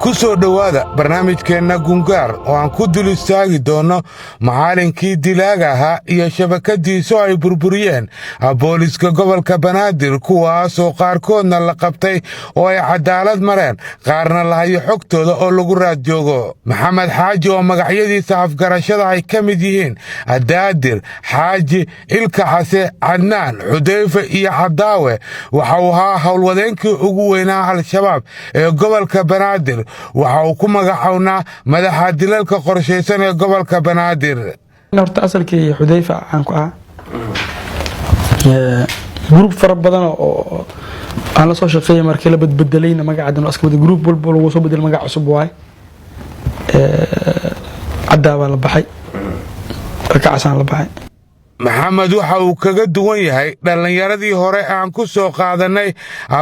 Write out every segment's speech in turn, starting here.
ku soo dhowaada barnaamijkeenna gungaar oo aan ku dul istaagi doonno macallinkii dilaaga ahaa iyo shabakadiisu ay burburiyeen booliska gobolka banaadir kuwaasoo qaarkoodna la qabtay oo ay cadaalad mareen qaarna la hayo xogtooda oo lagu raad joogo maxamed xaaji oo magacyadiisa afgarashada ay ka mid yihiin daadir xaaji ilka case cadnaan xudayfe iyo cadaawe waxa uu ahaa howlwadeenkii ugu weynaa al-shabaab ee gobolka banaadir waxa uu ku magacawnaa madaxa dilalka qorshaysan ee gobolka banaadir horta asalkii xudayfe aan ku ah group fara badan oo aan la soo shaqeeyay markii la badbedelayna magacadan aska wada group walba lagu soo bedel magac cusub waay cadaawa la baxay ka casaan la baxay maxamed waxa uu kaga duwan yahay dhallinyaradii hore aan ku soo qaadannay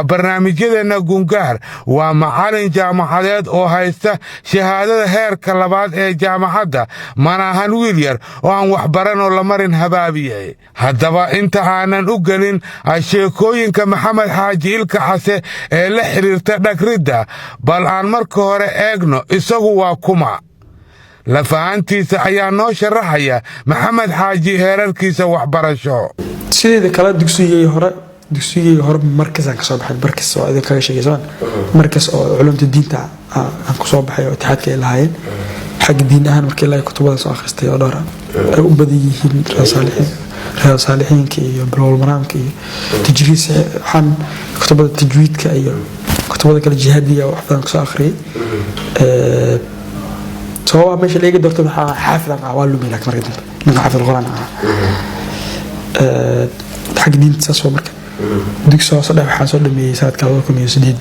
barnaamijyadeenna gungaar waa macallin jaamacadeed oo haysta shahaadada heerka labaad ee jaamacadda mana ahan wiil yar oo aan waxbaran oo la marin habaabiyey haddaba inta aanan u gelin sheekooyinka maxamed xaaji ilka case ee la xidhiirta dhagridda bal aan marka hore eegno isagu waa kuma lafahantiisa ayaa noo sharaxaya maxamed xaaji heerarkiisa waxbarasho sideeda kala dugsigii hore markaas ka soo baxay markaas oo idin kaga sheegaysan markaas oo culumta diinta aan ku soo baxay oo itixaadka ay lahaayeen xag diin ahaan markii la kutubada soo akhristay oo dhowr ay u badan yihiin rasaalixiinka iyo bilowul maraamka iyo tajriid waxaan kutubada tajwiidka iyo kutubada kala jihaadiga wax badan ku soo akhriyay سواء ماشي اللي يقدر تروح حافظ عوالو ميلك مريض من حافظ القرآن حق دين تساسو مركب ديك سوا صدق حاسو لمي ساعات كذاكم يسديد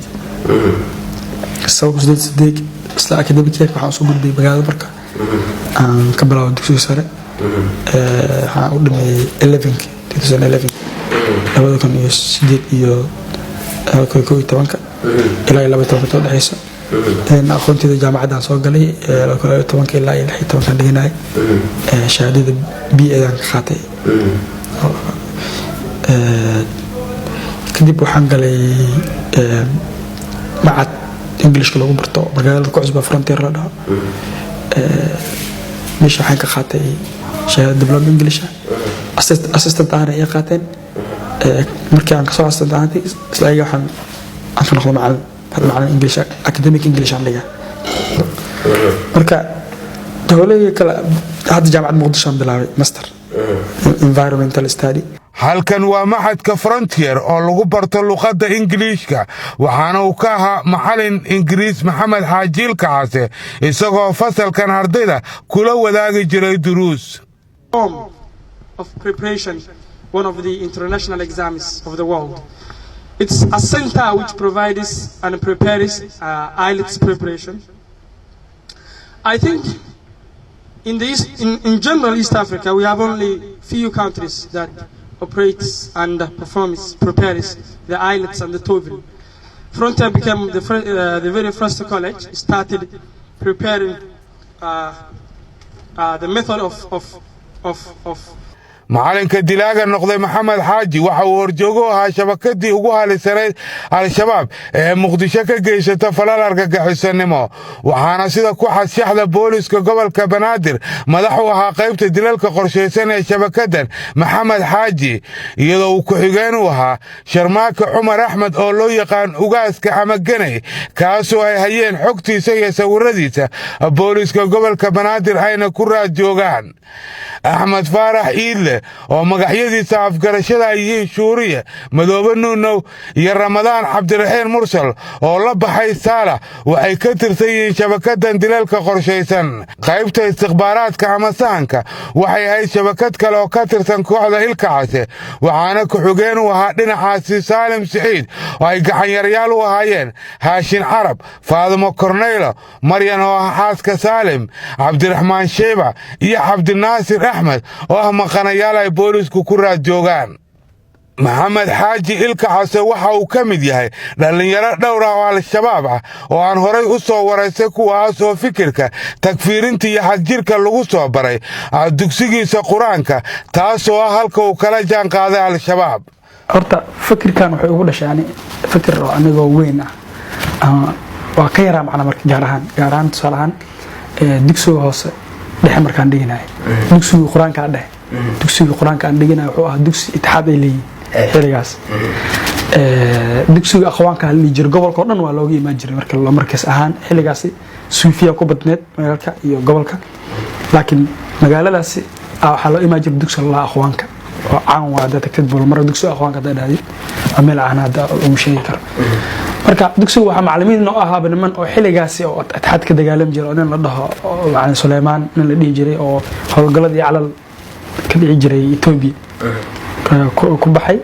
السوق سديد بس لا كده بكيك حاسو بدي بقى مركب كبلاو ديك سوا سرع حاول لمي 11 2011 لابد يسديد يو كوي تبانك إلى لابد تبانك حيسا أنا أخوتي الجامعة سو قالي لو كنت إلا يلحي كان ديناي شهادة بي إذا خاطئ كدي بوحان قالي معت إنجليش كله برتو مجال كعزبة فرنتير لها مش حين كخاطئ شهادة دبلوم إنجليش أسستنت أنا إيه خاطئ مركي عن كسر أسستنت أنا سلاقي وحن عشان نخلو مع معنى إنجليش أكاديميك إنجليش عن ليها مركا دولة كلا هذا جامعة مقدسة بلاوي ماستر environmental study halkan waa maxadka frontier oo lagu barto luqadda ingiliishka waxaana uu ka ahaa macallin ingiriis maxamed xaaji ilka case isagoo fasalkan ardayda kula wadaagi jiray duruus of preparation one of the international exams of the world. It's a center which provides and prepares IELTS preparation. I think in general East Africa we have only few countries that operates and prepares the IELTS and the TOEFL. Frontier became the very first college started preparing the method of macallinka dilaaga noqday maxamed xaaji waxa uu horjoogo ahaa shabakadii ugu halisanayd al-shabaab ee muqdisho ka geysata falal argagixisanimo waxaana sida ku xashaxda booliska gobolka banaadir madax u ahaa qaybta dilalka qorshaysan ee shabakadan maxamed xaaji iyadoo uu ku-xigeen u ahaa sharmaaka cumar axmed oo loo yaqaan ugaaska ama ganay kaasoo ay hayeen xogtiisa iyo sawiradiisa booliska gobolka banaadir ayna ku raad joogaan axmed faarax iidle oo magacyadiisa afgarashada ay yihiin shuuriye madoobe nuunow iyo ramadaan cabdiraxiin mursal oo la baxay saalax waxay ka tirsan yihiin shabakadan dilalka qorshaysan qaybta istikhbaaraadka ama sahanka waxay ahayd shabakad kale oo ka tirsan kooxda ilka case waxaana ku-xigeen u ahaa dhinacaasi saalim siciid oo ay gacanyareyaal u ahaayeen haashin carab faadimo korneylo maryan oo ah xaaska saalim cabdiraxmaan sheeba iyo cabdinaasir axmed oo ah maqanayaal ay boolisku ku raad joogaan maxamed xaaji ilka case waxa uu ka mid yahay dhallinyaro dhowr ah oo al-shabaab ah oo aan horay u soo waraysay kuwaas oo fikirka takfiirinta iyo xagjirka lagu soo baray dugsigiisa qur-aanka taasoo ah halka uu kala jaan qaaday al-shabaab horta fikirkan wuxuu ugu dhashay fikir oo anigoo weyn ah waa ka yaraa macna marka gaar ahaan tusaale ahaan dugsiga hoose dhexe markaan dhiganahay dugsiga quraanka dhexe dugsiga quraanka aan dhiganahay wuxuu ahaa dugsi itixaad ay leeyihiin xiligaas dugsiga aqwaanka hal jir gobolka oo dhan waa looga imaan jiray marka loo markaas ahaan xiligaas suufiya ku badneed magaalka iyo gobolka laakiin magaaladaas waxa loo imaan jiray dugsiga la aqwaanka oo caan waa dadka kadbul mar dugsiga aqwaanka dadaaday ameel aan hada ugu sheegi karo marka dugsiga waxa macallimiin oo ahaa banaman oo xiligaas oo itixaad ka dagaalam jiray oo nin la dhaho macallin Suleymaan nin la dhihi jiray oo howlgaladii calal ka dhici jiray Itoobiya ku baxay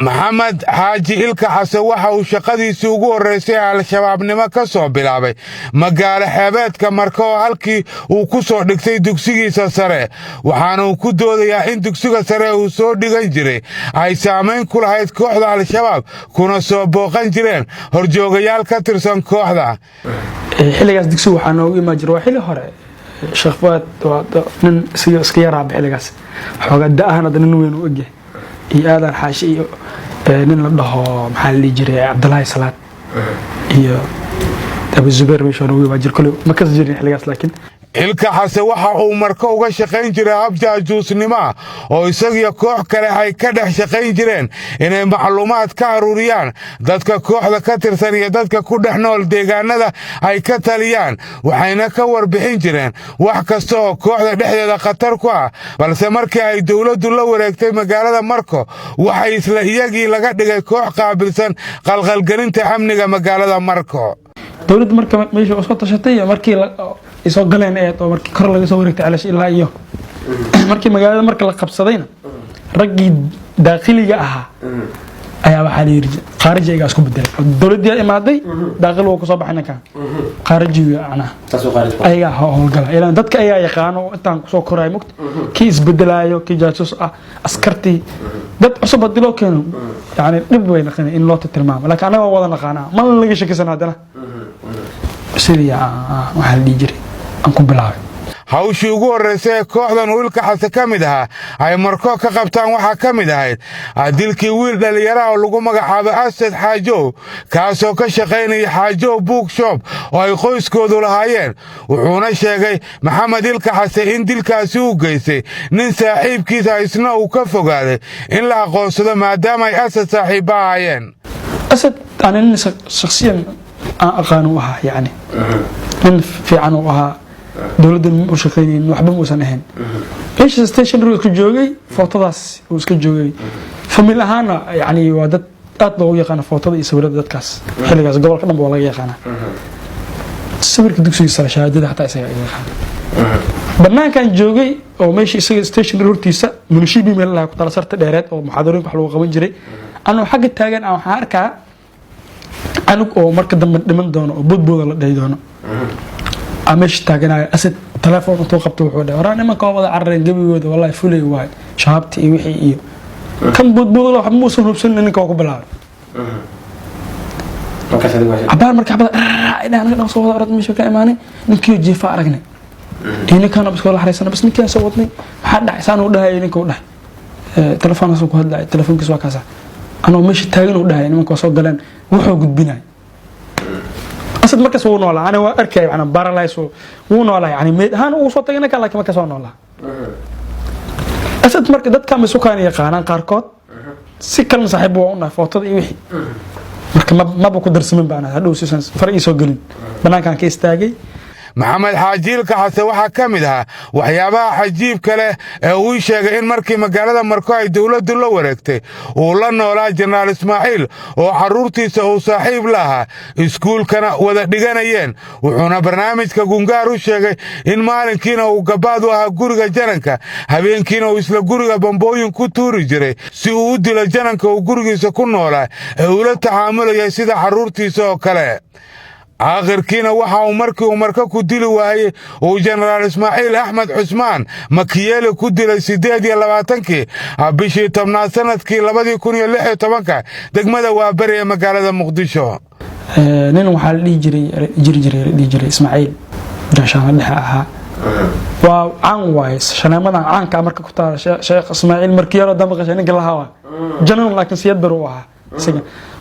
maxamed xaaji ilka xasan waxa uu shaqadiisii ugu horeysay al-shabaabnimo ka soo bilaabay magaalo xeebeedka Marko halkii uu ku soo dhigtay dugsigiisa sare waxaana uu ku doodayaa in dugsiga sare uu soo dhigan jiray ay saameyn ku lahayd kooxda al-shabaab kuna soo booqan jireen horjoogayaal ka tirsan kooxda xiligaas dugsiga waxaa noogu imaan jiray waa xili hore Sheekh Fuad waa nin iska yaraa xiligaas xoogaa da'ahana nin weyn u ogyahay iyo aadan xaashi iyo nin la dhaho maxaa la jiray Cabdullaahi Salaad iyo Abu Zubayr meesha uu waajir kale ma ka jirin xiligaas laakiin ilka xasan waxa uu Marko uga shaqayn jiray hab jaajuusnimo oo isaga koox kale ay ka dhex shaqayn jireen inay macluumaad ka ururiyaan dadka kooxda ka tirsan iyo dadka ku dhex nool deegaanada ay ka taliyaan waxayna ka warbixin jireen wax kasta oo kooxda dhexdeeda khatar ku ah balse markii ay dawladdu la wareegtay magaalada Marko waxay isla iyagii laga dhigay koox qaabilsan qalqalgelinta amniga magaalada Marko dawladdu marka meesha oo soo tashatay markii isoo galeen oo markii kor laga soo wareegtay calash ilaa iyo markii magaalada marka la qabsadayna ragii daaqiliga ahaa ayaa waxa la yiri qaarijiga isku bedelay dawladda imaaday daaqil uu ku soo baxay ninka qaarijiga ana taasoo qaarij ayaga howlgala ilaa dadka ayaa yaqaan oo intaan ku soo koray muqt ki isbedelaayo ki jaasus ah askarti dad cusub dilo keeno yaani dib weyn qani in loo tilmaamo laakiin anaga wada naqaana ma laga shakisan hadana siriya waxa la jiray aan ku bilaabay hawshii ugu horeysay kooxdan wiilka xasan ka mid ahaa ay Marko ka qabtaan waxa ka mid ahayd dilkii wiil dhalinyaro oo lagu magacaabo Asad Xaajow kaasoo ka shaqeynaya Xaajow Bookshop oo ay qoyskoodu lahaayeen wuxuuna sheegay maxamed ilka xasan in dilkaasi uu geystay nin saaxiibkiisa isna uu ka fogaaday in la aqoonsado maadaama ay Asad saaxiibo ahaayeen Asad aan shakhsiyan aqaanu ahaa yani in fiican oo ahaa dawladda u shaqeynayeen waxba muusan ahayn eesh station uu ku joogay footadaas uu iska joogay family ahaana yani waa dad aad loo yaqaan footada iyo sawirada dadkaas xiligaas gobolka dhanba laga yaqaan sawirka dugsiga sare shahaadada xataa isaga yaqaan banaankan joogay oo meeshii isaga station hortiisa munishibi meel la ku tala sarta dheereed oo muxaadarooyin wax lagu qaban jiray anoo xagga taagan aan waxaan arkaa anug oo marka dambe dhiman doono oo boodbooda la dhahay doono amesh taaganay Asad telefoon intuu qabto wuxuu dhahay waraan nimanka wada carreen gabigooda wallahi fulay waay shaabti iyo wixii iyo kan boodbooda wax muusan hubsan ninka ku bilaabay marka anaga soo wada arad meesha ka imaanay ninkii jiifa aragnay ninkan abskoo la xariisana bas ninkan soo wadnay waxa dhacay saan u dhahay ninka u dhahay telefoonkaas ku hadlay telefoonkiisa waa kaasa anoo meesha taagan u dhahay nimanka soo galeen wuxuu gudbinay Asad markaas uu noolaa ana waa arkay ana paralyze uu noolaa yani meed ahaan uu soo tagay laakiin markaas uu noolaa Asad marka dadka ma sukaan yaqaanaan qaarkood si kale saaxiib waa una footada iyo wixii marka ma ku darsamin baan hadhow siisan fariiso galin banaankan ka istaagay maxamed xaaji ilka xasan waxa ka mid ahaa waxyaabaha cajiibka leh ee uu sheegay in markii magaalada Marko ay dawladdu la wareegtay uu la noolaa Jeneraal Ismaaciil oo xaruurtiisa uu saaxiib la ahaa iskuulkana wada dhiganayeen wuxuuna barnaamijka gungaar u sheegay in maalinkiina uu gabaad u ahaa guriga jananka habeenkiina uu isla guriga bambooyin ku tuuri jiray si uu u dilo jananka uu gurigiisa ku noolaa ee uu la tacaamulay sida xaruurtiisa oo kale آخركينا وحاو مركي ومركا كدلي واهي وجنرال إسماعيل أحمد عثمان مكيالي كدلي سيديد يلواتنكي بشي تمنا سندكي لبدي يكون يلحي طبنكا دقمدا وابريا مقالة مقدشو نينو وحال جري إسماعيل جاشان لحاها وعن وايس شنامدا عن كامركا كتا شيخ إسماعيل مركيالو دمقشا نينك لهاوا جنون لكن سياد بروها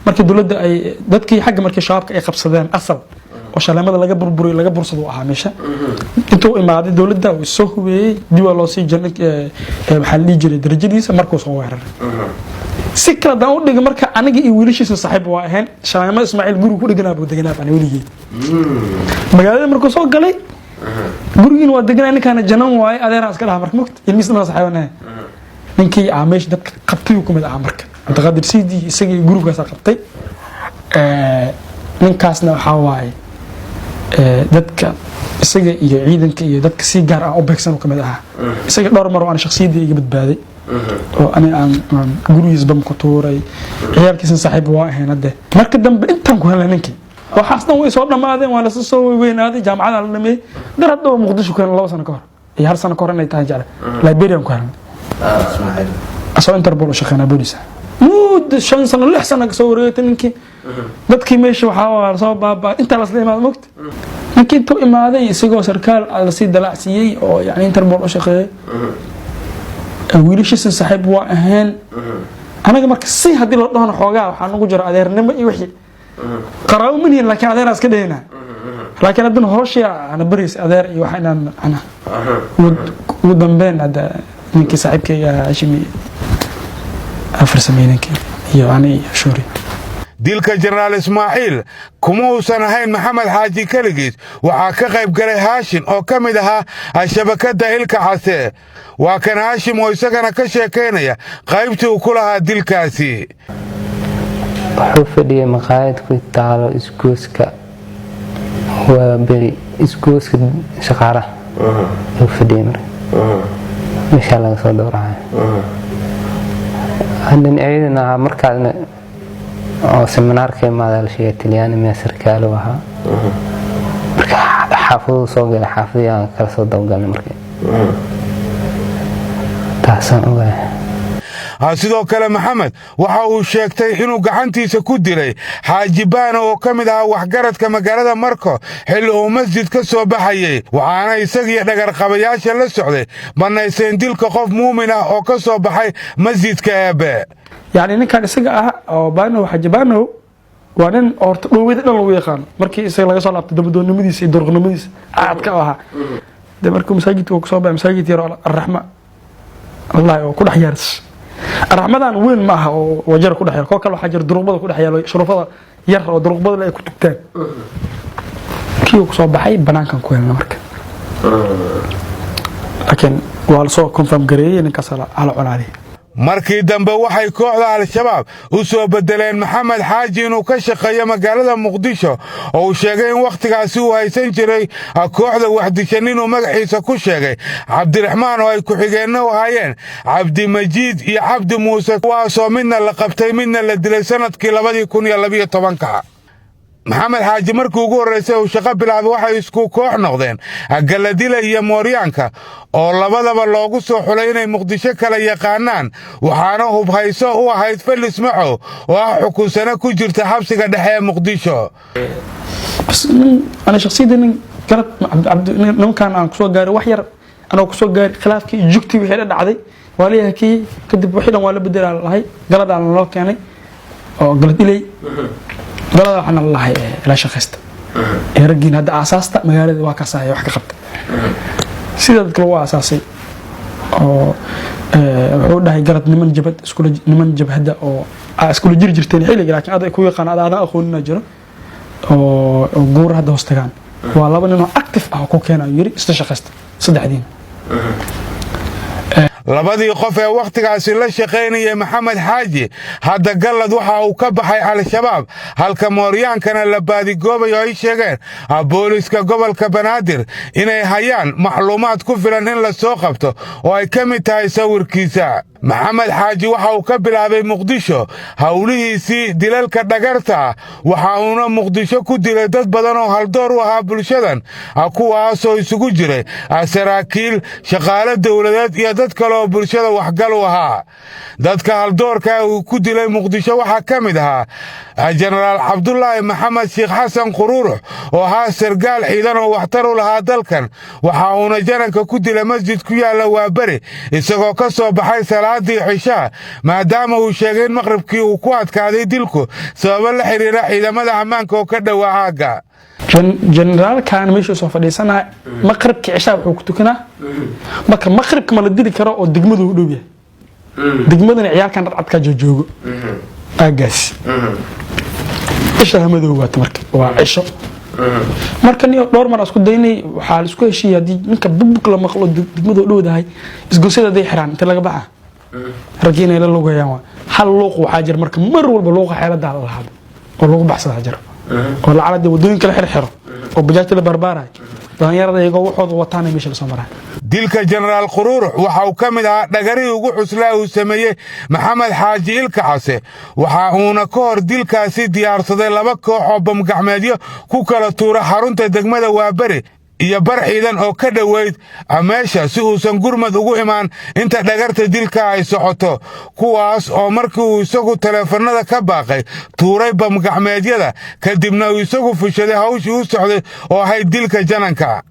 markii dawladda ay dadkii xagga markii shabaabka ay qabsadeen asal oo shaleemada laga burburiyo laga bursado ahaa meesha intuu imaaday dawladda uu soo hubeeyay dib loo sii jirnay waxa la jiray darajadiisa markuu soo weeraray si kala daan u dhigay marka aniga iyo wiilashiisa saaxiib waa ahayn shaleemada Ismaaciil guriga ku dhiganaa buu deganaa baan weligii magaalada markuu soo galay gurigiina waa deganaa ninkaana janan waay adeer iska dhaha marka mugta ilmiisna saaxiibana ninkii aameesh dadka qabtay ku mid ah marka inta qadir sidii isagii gurigaas qabtay ninkaasna waxa waay dadka isaga iyo ciidanka iyo dadka si gaar ah u beegsan ka mid ah isaga dhowr mar oo aan shakhsiyadii iga badbaaday oo aan gurigiis bam ku tuuray ciyaalkiisa saaxiib waa ahayn hadda marka dambe intaan ku helay ninkii waxaasna way soo dhamaadeen waa la soo weynaaday jaamacada la dhameeyay dar hadda Muqdisho kan 2 sano ka hor iyo hal sano ka hor inay tahay jecel Liberian ku helay Ismaaciil asoo Interpol shaqeynaa booliska mud 5 sano 6 sano ka soo wareegtay ninkii dadkii meesha waxa soo baabaa inta la isleeyahay moogta ninkii intuu imaaday isagoo sarkaal la sii dalacsiyay oo yani Interpol u shaqeeyay wiilashiisa saaxiib waa ahayn anaga marka si hadii loo dhaano xoogaa waxa nagu jira adeernimo iyo wixii qaraabo maniin laakiin adeer iska dheena laakiin haddana hooshii ana baris adeer iyo waxa inaan ana ugu dambeyn hada ninkii saaxiibkayga Hashimi afarsameenkii iyo ani shuri dilka Generaal Ismaaciil kuma uusan ahayn Maxamed Xaaji kaligiis waxa ka qayb galay Haashim oo kamid ahaa shabakada Ilka Case waa kan Haashim oo isagana ka sheekeynaya qaybtii uu ku lahaa dilkaasi wuxuu fadhiyay maqaayad ku taalo isgooska waa beri isgooska shaqaara uu fadhiyay meesha laga soo dhawraay hadan ayadana markaadna oo seminaarka maadal shey Talyaani ma sarkaal waxa marka xaafadu soo galay xaafadiyaan kala soo dawgalnay markii taasan sidoo kale Maxamed waxa uu sheegtay inuu gacantiisa ku dilay Xaaji Baana oo kamid ah waxgaradka magaalada Marko xilli uu masjid ka soo baxayay waxaana isaga dhagar qabayaasha la socday banayseen dilka qof muumin ah oo ka soo baxay masjidka Eebe يعني ninkan isaga ah oo baano Xaaji Baano waa nin orto dhowida dhan loo yaqaan markii isaga laga soo laabtay dabadoonnimadiisa iyo durqnimadiisa aad ka aha de markuu masaajidka uu soo baxay masaajid yar Ar-Rahma Allah oo ku dhaxyaaris Ar-Rahmadan weyn ma aha oo wajar ku dhaxyar koo kale waxa jir durqbada ku dhaxyalo shurufada yar oo durqbada ay ku tugtaan kii uu soo baxay banaankan ku helna marka laakiin waa la soo confirm gareeyay ninkaas ala cunaalay markii dambe waxay kooxda Al-Shabaab u soo bedeleen Maxamed Xaaji inuu ka shaqeeyo magaalada Muqdisho oo uu sheegay in waqtigaasi uu haysan jiray kooxda waxdishan inuu magaciisa ku sheegay Cabdiraxmaan oo ay ku xigeenno ahaayeen Cabdi Majiid iyo Cabdi Muuse kuwaasoo midna la qabtay midna la dilay sanadkii 2012 Maxamed Xaaji markii ugu horeysay uu shaqo bilaabay waxay isku koox noqdeen Galadila iyo Mooryaanka oo labadaba loogu soo xulay inay Muqdisho kala yaqaanaan waxaana hubhayso u ahayd Felis Maco oo xukunsana ku jirta xabsiga dhexe ee Muqdisho ana shakhsiyadan garad ninkan aan ku soo gaaray wax yar ana ku soo gaaray khilaafkii jugti wixii dhacday waliyaha kii kadib wixii dhan waa la bedelay lahay galadaan loo keenay oo Galadilay galada waxna lahay la shaqeysta eragin hadda asaasta magaalada waa ka saayay wax ka qabta sida dadka loo asaasay oo wuxuu dhahay galad niman jabhada oo isku jirteen xilliga laakiin aad ku yaqaan aad aqoonina jiro oo guur hadda hoostagaan waa laba nin oo active ah ku keenay yiri isla shaqeysta saddexdiin labadii qof ee waqtigaasi la shaqeynayay Maxamed Xaaji hadda galad waxa uu ka baxay Al-Shabaab halka Mooryaankana la baadigoobayo ay sheegeen booliska gobolka Banaadir inay hayaan macluumaad ku filan in la soo qabto oo ay ka mid tahay sawirkiisa Maxamed Xaaji waxa uu ka bilaabay Muqdisho hawlihiisii dilalka dhagarta waxa uuna Muqdisho ku dilay dad badan oo haldoor u ahaa bulshadan kuwaasoo isugu jiray saraakiil shaqaale dawladeed iyo dad kale oo bulshada waxgal u ahaa dadka haldoorka uu ku dilay Muqdisho waxa ka mid ahaa Generaal Cabdullaahi Maxamed Sheekh Xasan Quruurux oo ahaa sargaal ciidan oo waxtar u lahaa dalkan waxa uuna jananka ku dilay masjid ku yaala Waabari isagoo ka soo baxay salaadii cishaa maadaama uu sheegay in maqribkii uu ku adkaaday dilku sababo la xiriira ciidamada ammaanka oo ka dhowaa aagga generaalkan meeshuu soo fadhiisanaa maqribkii cishaa wuxuu ku tukanaa marka maqribka ma la dili karo oo degmadu u dhow yahay degmaduna ciyaalkan dhadcadkaa joojoogo aaggaasi cisha madow waata marka waa cisho marka niyo dhowr mar isku daynay waxaa la isku heshiiyay haddii ninka bugbug la maqlo degmadu u dhowdahay isgoosada haday xiraan inta laga baxa raggii inay la lugayaan waa hal luuq waxaa jira marka mar walba luuqa xeeladaa la lahaado oo lagu baxsadaa jiro oo lacalada wadooyinka la xirxiro oo bajaajta la barbaarayo dhalinyarada iyagoo waxooda wataanay meesha lasoo maraa dilka jenaraal quruurux waxa uu ka mid ahaa dhagarihii ugu cuslaa uu sameeyey maxamed xaaji ilka case waxa uuna ka hor dilkaasi diyaarsaday 2 koox oo bamgacmeedyo ku kala tuura xarunta degmada Waabari iyo bar ciidan oo ka dhoweyd meesha si uusan gurmad ugu imaan inta dhagarta dilka ay socoto kuwaas oo markii uu isagu taleefanada ka baaqay tuuray bamgacmeedyada kadibna uu isagu fushaday hawshii u socday oo ahayd dilka jananka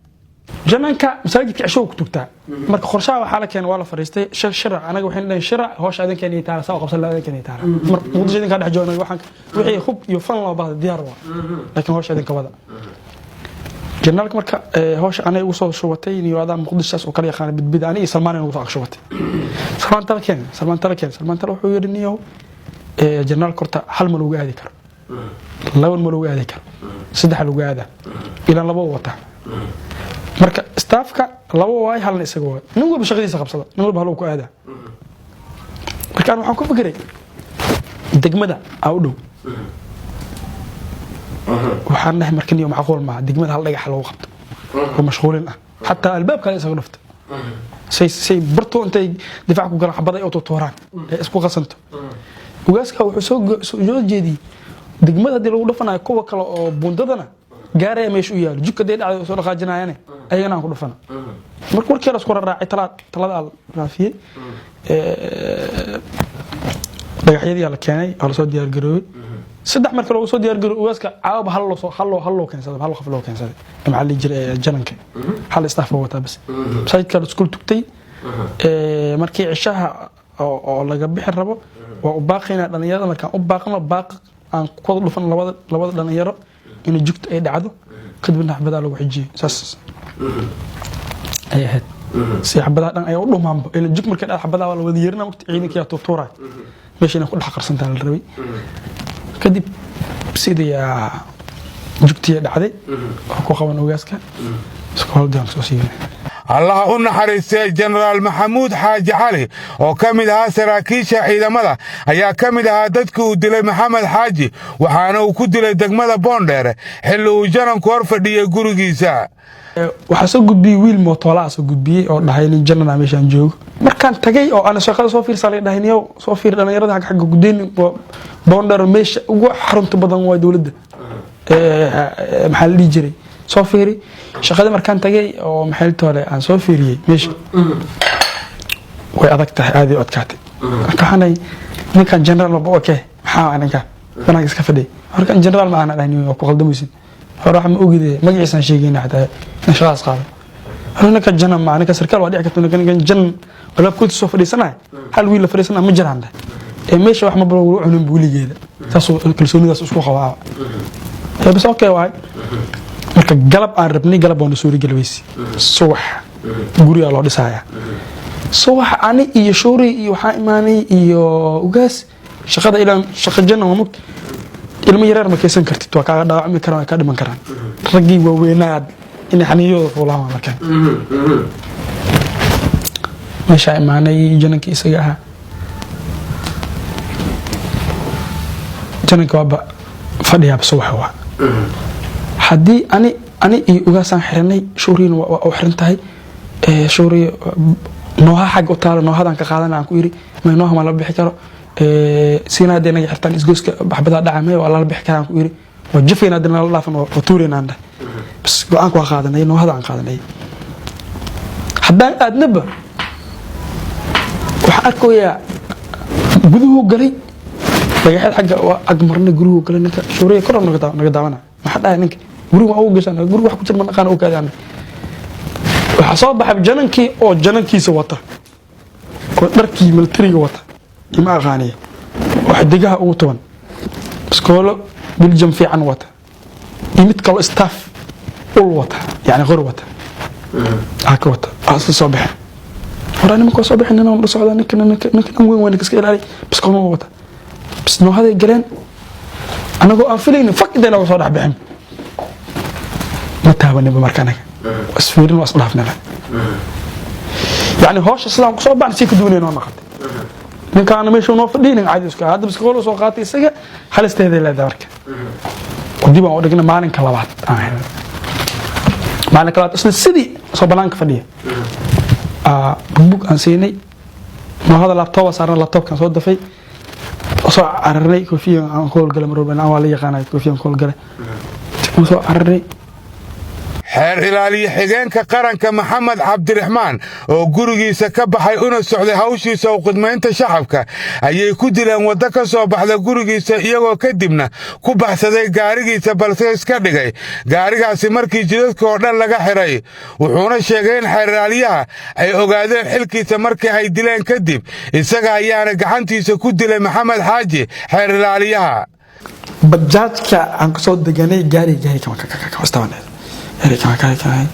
masaajidka cisho ku tugtaa marka qorshaha waxa la keenay waa la fariistay shir anaga waxaan dhahay shir hoosh adankan ay taala soo qabsan la adankan ay taala mar muqdisho idinka dhex joogay waxaan wixii khub iyo fan loo baahday diyaar waa laakiin hoosh adanka wada generaalka marka hoosh anay ugu soo shubatay inuu adaa muqdishaas oo kala yaqaan bidbid ani Salmaan ugu soo shubatay Salmaan tala wuxuu yiri niyo generaalka korta hal mal ugu aadi karo laba mal ugu aadi karo saddex ugu aada ila laba wata marka staafka laba way halna isaga way nin walba shaqadiisa qabsada nin walba hal ku aada marka waxaan ku fikiray degmada u dhow waxaan nahay markan iyo macquul ma degmada hal dhagax lagu qabto oo mashquulin ah hatta albaab kale isaga dhafta say barto intay difaac ku galaan xabaday oo tooraan isku qasanto ugaaska wuxuu soo jeediyay degmada hadii lagu dhafanayo kuwa kale oo buundadana gaaraya meesha u yaalo jukka dhacday soo dhaqaajinayaan ayagana aan ku dhafana markii warkii la isku raacay talada raafiyay dhagaxyadii la keenay oo la soo diyaar garoobay saddex markii lagu soo diyaar garoobay ugaaska caawab hal loo keensaday hal qof loo keensaday maxalli jiray jananka hal staff wata bas sayidka isku tugtay markii cishaha oo laga bixin rabo waa u baaqina dhalinyarada markaan u baaqno baaq aan ku wada dhufan labada dhalinyaro inuu jugta ay dhacdo kadibna xabada lagu xijiyay saas ay ahayd si xabada dhan ay u dhumaanba ila jug markay dhacdo xabada waa la wada yeerina waqti ciidanka tuuray meeshana ku dhex qarsantaa la rabay kadib sidii jugtii dhacday oo ku qaban ugaaska iskooldan soo siiyay الله naxariistay jenaraal maxamuud xaaji cali oo kamid ahaa saraakiisha ciidamada ayaa kamid ahaa dadkii uu dilay maxamed xaaji waxaana uu ku dilay degmada Boondheere xilli uu jananku hor fadhiyay gurigiisa waxa soo gudbiyay wiil mootola soo gudbiyay oo dhahay in janana meeshan joogo markaan tagay oo aan shaqada soo fiirsanay dhahayniyo soo fiir dhalinyarada xagga gudeen Boondheere meesha ugu xarunta badan waa dawladda maxaa la jiray soo fiiri shaqada markaan tagay oo maxay toole aan soo fiiriyay meesha way adag tahay aad iyo adkaatay waxaan ninkan general ma okay maxaa aniga banaag iska fadhiy markaan general ma aan dhahnay oo ku qaldamaysid hore waxa ma ogide magaciisa sheegayna xataa shaqaas qaado ninka janam ma aniga sarkaal waa dhici karto ninkan jan wala ku soo fadhiisanay hal wiil la fadhiisanay ma jiraan meesha wax ma baro cunin buuligeeda taasoo kalsoonidaas isku qabaa bas okay waay marka galab aan rabnay galab oo soo rigalweysay subax guriga loo dhisaya subax ani iyo shoori iyo waxa imaanay iyo ugaas shaqada ilaan shaqa janna ma mug ilmo yareer ma kaysan kartid waa ka dhaawacmi karaan ka dhiman karaan ragii waaweynaad in xaniyooda fuulaha markan meesha imaanay janankii isaga ah jananka waa fadhiya subax waa haddii ani iyo ugaasan xiranay shooriina waa u xiran tahay shoori nooha xag u taalo noohadan ka qaadan aan ku yiri ma nooha ma la bixi karo siinaade naga xirtaan isgooska baxbada dhacamay waa la bixi karaan ku yiri waa jafeena dadna la dhaafan oo tuureenaan bas go'aan ku qaadanay noohadan qaadanay haddaan aadnaba waxa arkoyaa guduhu galay dhagaxad xagga ag marna guruhu galay ninka shooriga kor naga daawana waxa dhahay ninka guriga waa u gashan guriga wax ku jir ma dhaqaan oo kaadaan waxa soo baxay janankii oo janankiisa wata dharkii militariga wata ima aqaaniye wax degaha ugu toban iskoolo Belgium fiican wata imid kale staff ul wata yani qor wata aka wata asla soo baxay horaan ma ko soo baxin inaan socdo ninkan weyn iska ilaali bas qomo wata bas noo haday galeen anagu aan filaynin faqidana soo dhaxbixin ma taabanaba markaan asfiirin was dhaafnaa يعني هوش إسلام كسر بعد شيء كدوني نوع نقد من كان ماشي نوع فدين عادي وسكا هذا بس كله سوقاتي سجى خلص تهذي له ذارك ودي ما أقولك إنه ما لين كلابات ما لين كلابات أصلا سدي صبلانك فديه بوك أنسيني ما هذا اللابتوب صار اللابتوب كان صوت دفي وصار عررني كوفي أنقول قلم روبنا أولي قناة كوفي أنقول قلم وصار عررني xeer ilaaliye xigeenka qaranka Maxamed Cabdiraxmaan oo gurigiisa ka baxay una socday hawshiisa u qidmaynta shacabka ayay ku dileen wada ka soo baxda gurigiisa iyagoo kadibna ku baxsaday gaarigiisa balse iska dhigay gaarigaasi markii jidadka oo dhan laga xiray wuxuuna sheegay in xeer ilaaliyaha ay ogaadeen xilkiisa markii ay dileen kadib isaga ayaana gacantiisa ku dilay Maxamed Xaaji xeer ilaaliyaha bajaajka aan ka soo deganay gaariga ka wastaanay كان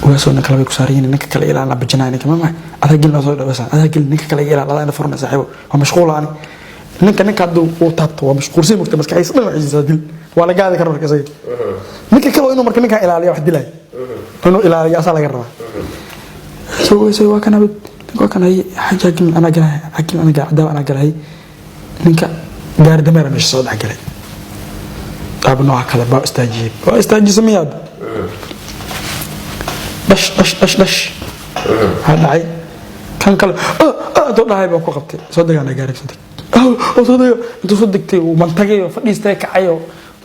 ويسون كلامي كسارين إنك كلا إلى أنا بجناين كمان هذا قلنا صوت بس هذا قل إنك كلا إلى الله أنا فرنا صاحبه ومشغول عني إنك عدو وطاط ومشغول زي مكتب بس كعيس ما عايز هذا ولا قاعد كرر كذا إنك كلا إنه مركب إنك إلى عليه واحد دلائي إنه إلى عليه أصلا كرر سوى كان بد كان هي حاجة قل أنا قل أنا قاعد أنا قل هي إنك قاعد دمر مش صوت حقله أبنو هكذا بأستاجي سمياد دش هذا عي كان كلا تقول هاي بقى قبتي صدق أنا قارب صدق صدق أنت صدقتي ومنطقي وفديستك عيو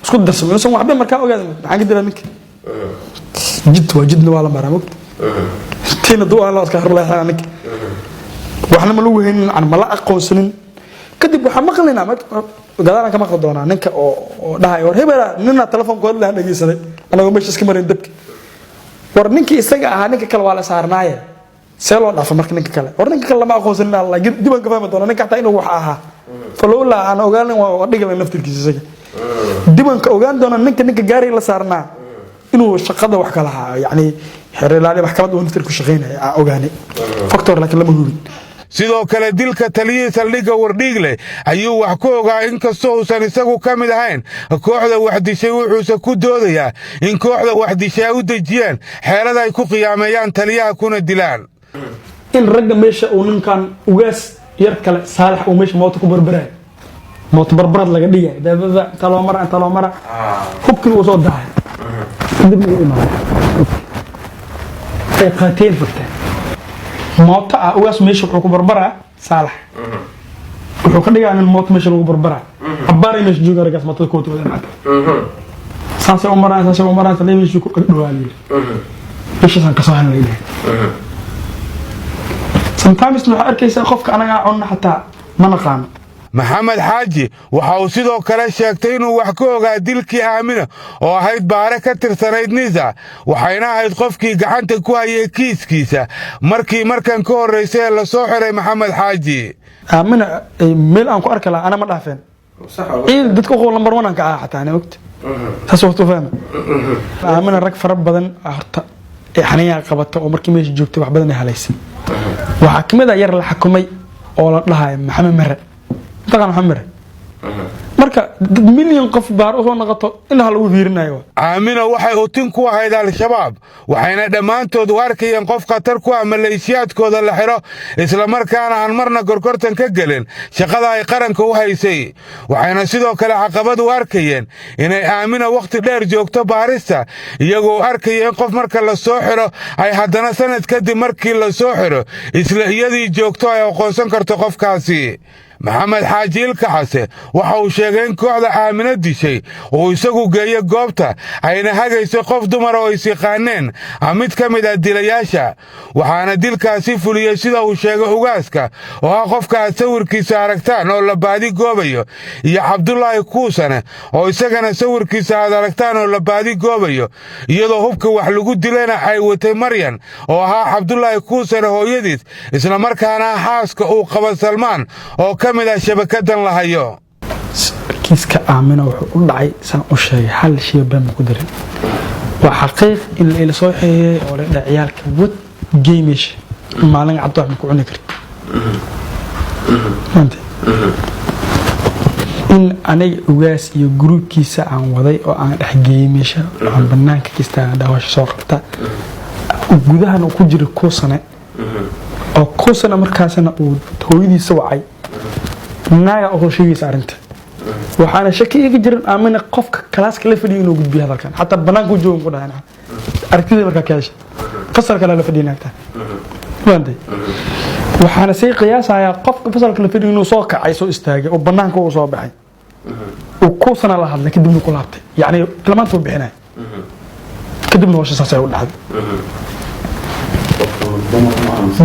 سكوت درس من سمو حبي مركب وجاز عقد لك جد وجدنا ولا مرة مكت كنا دوا الله أذكر الله عنك وإحنا ملوهين عن ملاء قوسين كدب وحمق لنا قدرنا كما قدرنا نك أو ده يور هبلا ننا تلفون قول له نجي سنة أنا قوم بس كمرين دبك ورنك يستجع هنك كلا ولا صارنايا سألوا الله فمرك نك كلا ورنك كلا ما أخوزنا الله جد دي بنك فاهم تونا نك حتى إنه وحاها فلولا أنا أقول لهم ورنك من نفتر كيس سجى دي بنك أقول دونا نك جاري لا صارنا إنه شقده وحكلها يعني حرلالي محكمة ونفتر كشغين أقولني فاكتور لكن لما هو sidoo kale dilka taliyay saldhigga Wardhiigle ayuu wax ku ogaa in kastoo uusan isagu ka mid ahayn kooxda wax dishay wuxuuse ku doodayaa in kooxda wax dishay u dejiyeen xeelad ay ku qiyaameeyaan taliyaha kuna dilaan in ragga meesha uu ninkan ugaas yar kale saalax uu meesha moota ku barbaray moota barbarad laga dhigay dabada talo mara hubkii uu soo dahay dib u imaan ay qaateen furtay موتا أوس مش حكوا بربرة صالح وحكوا لي عن الموت مش حكوا بربرة عباري مش جوجا رجعت ما تكوت ولا معك سانسة عمران تلي مش حكوا دوالي إيش سان كسران ليه sometimes لو أركيس أخوفك أنا عنا حتى ما نقام Maxamed Xaaji waxa uu sidoo kale sheegtay inuu wax ka ogaa dilkii Aamina oo ahayd baare ka tirsanayd Nisa waxayna ahayd qofkii gacanta ku hayay kiiskiisa markan ka horeysay la soo xiray Maxamed Xaaji Aamina meel aan ku arki lahaa ana ma dhaafeen dadka ugu lambar 1 ka ah xataa waqti taasoo faham Aamina rag fara badan horta xaniya qabato oo markii meesha joogtay wax badan ay haleysay waxa kamid ah yar la xukumay oo la dhahay Maxamed Mare تقن حمر marka milyan qof baar oo soo noqoto in hal uu fiirinayo Aamina waxay u tin ku ahayd al-shabaab waxayna dhamaantood u arkayeen qof khatar ku ah maleeshiyaadkooda la xiro isla markaana aan marna gorgortan ka galin shaqada ay qaranka u haysay waxayna sidoo kale caqabad u arkayeen inay Aamina waqti dheer joogto baarista iyagoo arkayeen qof marka la soo xiro ay haddana sanad kadib markii la soo xiro isla iyadii joogto ay aqoonsan karto qofkaasi maxamed xaaji ilka xase waxa uu sheegay in kooxda aamino dishay uu isagu geeyo goobta ayna hagayso qof dumar oo is yaqaaneen mid ka mid ah dilayaasha waxaana dilkaasi fuliyey sida uu sheegay ugaaska oo ah qofka aad sawirkiisa aragtaan oo la baadi goobayo iyo cabdulaahi kuusane oo isagana sawirkiisa aad aragtaan oo la baadi goobayo iyadoo hubka wax lagu dilayna ay watay maryan oo ahaa cabdulaahi kuusane hooyadiis isla markaana xaaska uu qaba salmaan oo ka mid ah shabakadan la hayo kiiska aamina wuxuu u dhacay saan u sheegay hal shay baan ku diray waa xaqiiq in la soo xeeyay oo la dhac ciyaalka wad geemish maalin cad wax ku cuni kari in aniga ugaas iyo gruubkiisa aan waday oo aan dhex geemisha aan banaanka kista daawasho soo qabta gudahan uu ku jiro kuusane oo kuusane markaasna uu hooyadiisa wacay naaga oo sheegaysa arinta waxaana shaki iga jirin aamina qofka kalaaska la fadhiyo inuu gudbiyo hadalkan xataa banaanka uu joogo ku dhaana aragtida markaa ka hesha fasalka la fadhiinaagta waanday waxaana say qiyaasayaa qofka fasalka la fadhiyo inuu soo kacay soo istaagay oo banaanka uu soo baxay oo kuusana la hadlay kadibna ku laabtay yacni kalamaanta uu bixinay kadibna hawsha saasay u dhacday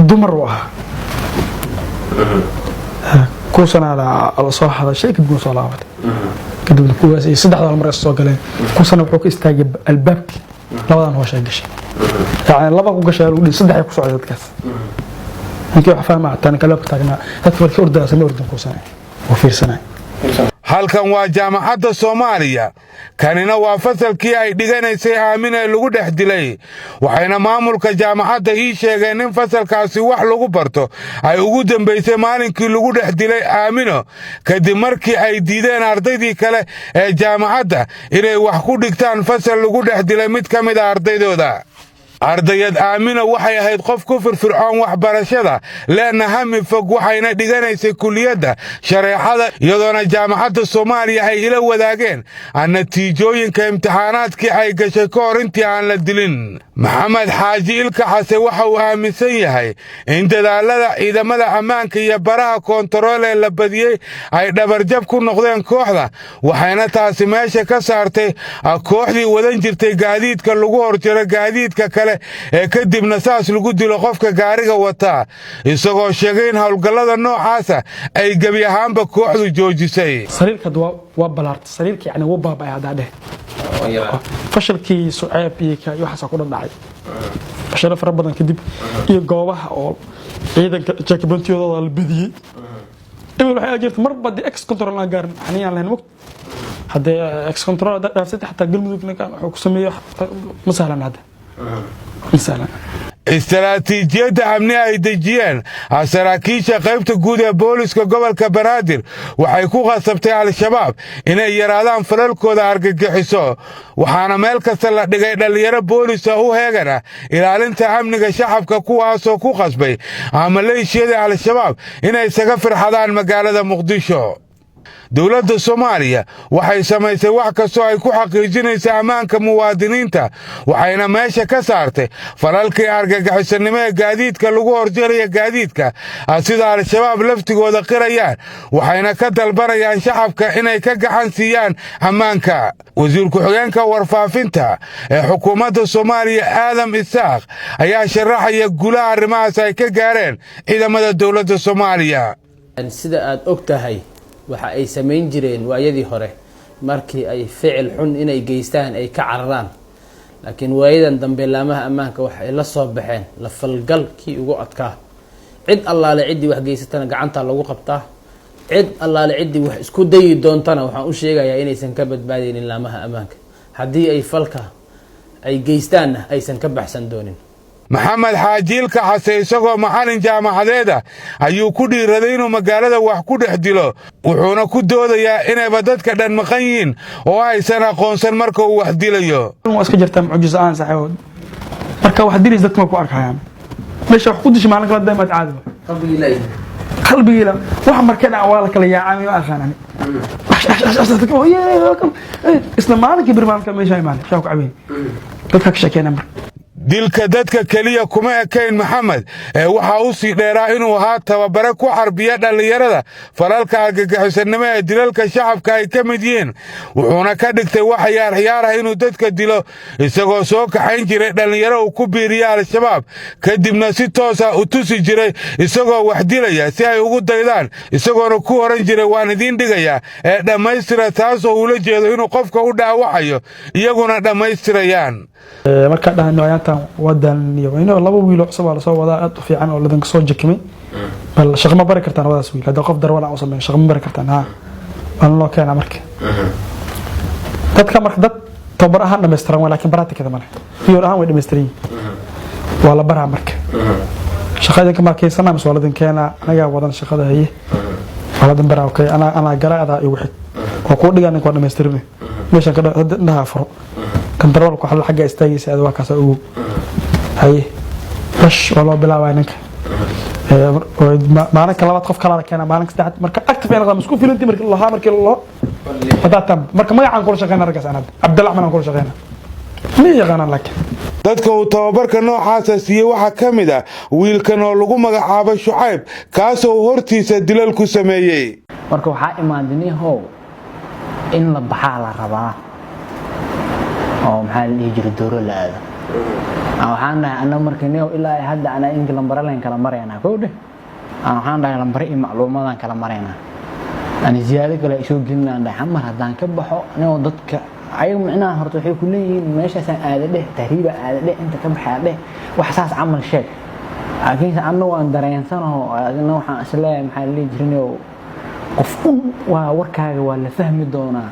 dumar u ahaa kuusana la soo hadashay kadibna soo laabatay kadibna kuwaas ay saddexda mar soo galeen kuusana wuxuu ka istaagay albaabkii labadan hawsha gashay yani laba ku gashay lagu dhig saddex ay ku socday dadkaas ninkii wax fahmaa tan kala ku taagnaa dadka markii ordaasay ma ordan kuusana oo fiirsanay halkan waa jaamacadda Soomaaliya kanina waa fasalkii ay dhiganaysay aamina ee lagu dhex dilay waxayna maamulka jaamacadda ii sheegeen in fasalkaasi wax lagu barto ay ugu dambeysay maalinkii lagu dhex dilay aamino kadib markii ay diideen ardaydii kale ee jaamacadda inay wax ku dhigtaan fasal lagu dhex dilay mid ka mid ah ardaydooda ardayad aamina waxay ahayd qof ku firfircoon waxbarashada leena hami fog waxayna dhiganaysay kulliyadda shareecada iyadoona jaamacadda Soomaaliya ay ila wadaageen natiijooyinka imtixaanaadkii ay gashay ka hor intii aan la dilin maxamed xaaji ilka xase waxa uu aaminsan yahay in dadaalada ciidamada ammaanka iyo baraha koontarool ee la badiyey ay dhabarjab ku noqdeen kooxda waxayna taasi meesha ka saartay kooxdii wadan jirtay gaadiidka lagu horjaro gaadiidka kale ee kadibna saas lagu dilo qofka gaariga wata isagoo sheegay in hawlgallada noocaasa ay gebi ahaanba kooxdu joojisay sariirka waa balaarta sariirka yani waa baabay hadaa dheh fashilkii suceeb iyo waxaas ku dhacay fashil fara badan kadib iyo goobaha oo ciidanka jakabantiyadooda la badiyay inuu waxay jirtay mar badi ex control aan gaarin xaniyaan lahayn waqti hadee ex control dhaafsatay xataa galmudugna wuxuu ku sameeyo masahlan hada مثلا istaraatiijiyadda amni ay dejiyeen saraakiisha qaybta guud ee booliska gobolka Banaadir waxay ku qasabtay al-shabaab inay yaraadaan falalkooda argagixiso waxaana meel kasta la dhigay dhalinyaro booliska u heegana ilaalinta amniga shacabka kuwaasoo ku qasbay maleeshiyada al-shabaab inay isaga firxadaan magaalada Muqdisho dowladda Soomaaliya waxay samaysay wax kastoo ay ku xaqiijinaysaa ammaanka muwaadiniinta waxayna meesha ka saartay falalkii argagixisanimo ee gaadiidka lagu horjeerayo gaadiidka sida al-shabaab laftigooda qirayaan waxayna ka dalbanayaan shacabka inay ka gacan siiyaan ammaanka wasiir ku-xigeenka warfaafinta ee xukuumadda Soomaaliya Aadam Isaaq ayaa sharaxaya guulaha arrimahaas ay ka gaareen ciidamada dowladda Soomaaliya sida aad ogtahay waxa ay sameyn jireen waayadii hore markii ay ficil xun inay geystaan ay ka cararaan laakiin waayadan dambe laamaha ammaanka waxa ay la soo baxeen la falgalkii ugu adkaa cid allaale cidii wax geysatana gacanta lagu qabtaa cid allaale cidii wax isku dayi doontana waxaan u sheegayaa inaysan ka badbaadeynin laamaha ammaanka haddii ay falka ay geystaanna aysan ka baxsan doonin maxamed xaaji ilka xase isagoo macallin jaamacadeeda ayuu ku dhiiraday inuu magaalada wax ku dhex dilo wuxuuna ku doodayaa inayba dadka dhan maqan yihiin oo aysan aqoonsan marka uu wax dilayo waa iska jirtaa mucjiso aan saxood marka wax dilis dadku ku arkayaan meesha wax ku dishay maalin kala daymaad caadi qalbigiila wax markana waa la kala yaacay ma aqaanani isla maalinkii birmaanka meesha imaan shaaq cabeen dadka ka sheekeena mar dilka dadka keliya kuma ekayn maxamed waxaa u sii dheeraa inuu ahaa tababare ku xarbiya dhallinyarada falalka argagixisanimo ee dilalka shacabka ay ka mid yihiin wuxuuna ka dhigtay wax ciyaar ah inuu dadka dilo isagoo soo kaxayn jiray dhallinyaro uu ku biiriya al-shabaab kadibna si toosa u tusi jiray isagoo wax dilaya si ay ugu daydaan isagoona ku oran jiray waan idiin dhigayaa ee dhammaystira taasoo ula jeedo inuu qofka u dhaawacayo iyaguna dhammaystirayaan marka dhahayaan wadan iyo inoo laba wiil cusub la soo wadaa aad u fiican oo ladan ka soo jakimay bal shaqo ma bari kartaan wadaas wiil hada qof darwala oo sameeyo shaqo ma bari kartaan ha aan loo keenaa marka dadka marka dad tabar ahaan dhameystiran laakiin practice ma leh fiyor ahaan way dhameystiran waa la baraa marka shaqada ka markay sanam soo ladan keena anaga wadan shaqada haye waladan baraa okay ana garaada iyo wixii oo ku dhigan in ku dhameystiran meesha ka dhaha furo كنترول كحل حاجة استاجيس هذا واقع سووا هاي بس والله بلا وينك ما أنا كلامات خف كلامك أنا ما أنا استعد مرك أكتب أنا مسكون في الانتي مرك الله مرك الله هذا تم مرك ما يعن كل شغلنا رجس أنا عبد الله من كل شغلنا مين يغنى لك dadka uu tababarka noocaasa siiyey waxaa ka mid ah wiilkan oo lagu magacaabo Shucayb kaasoo hortiisa dilal ku sameeyay marka waxaa imaadinay how in la baxaa la rabaa oo maxaa la dhihi dooro la aado waxaan dhahay ana markii ilaa hadda ana inta lambar leen kala marayna koodhe waxaan dhahay lambar iyo macluumaadaan kala marayna ani ziyaado kale isoo gelinaan dhahay mar hadaan ka baxo inoo dadka ay macnaa horta waxay ku leeyihiin meeshaas aad dheh tahriiba aad dheh inta ka baxaa dheh wax saas amal sheeg laakiin anna waan dareensanahay adina waxaan isleeyahay maxaa la dhihi qof waa warkaaga waa la fahmi doonaa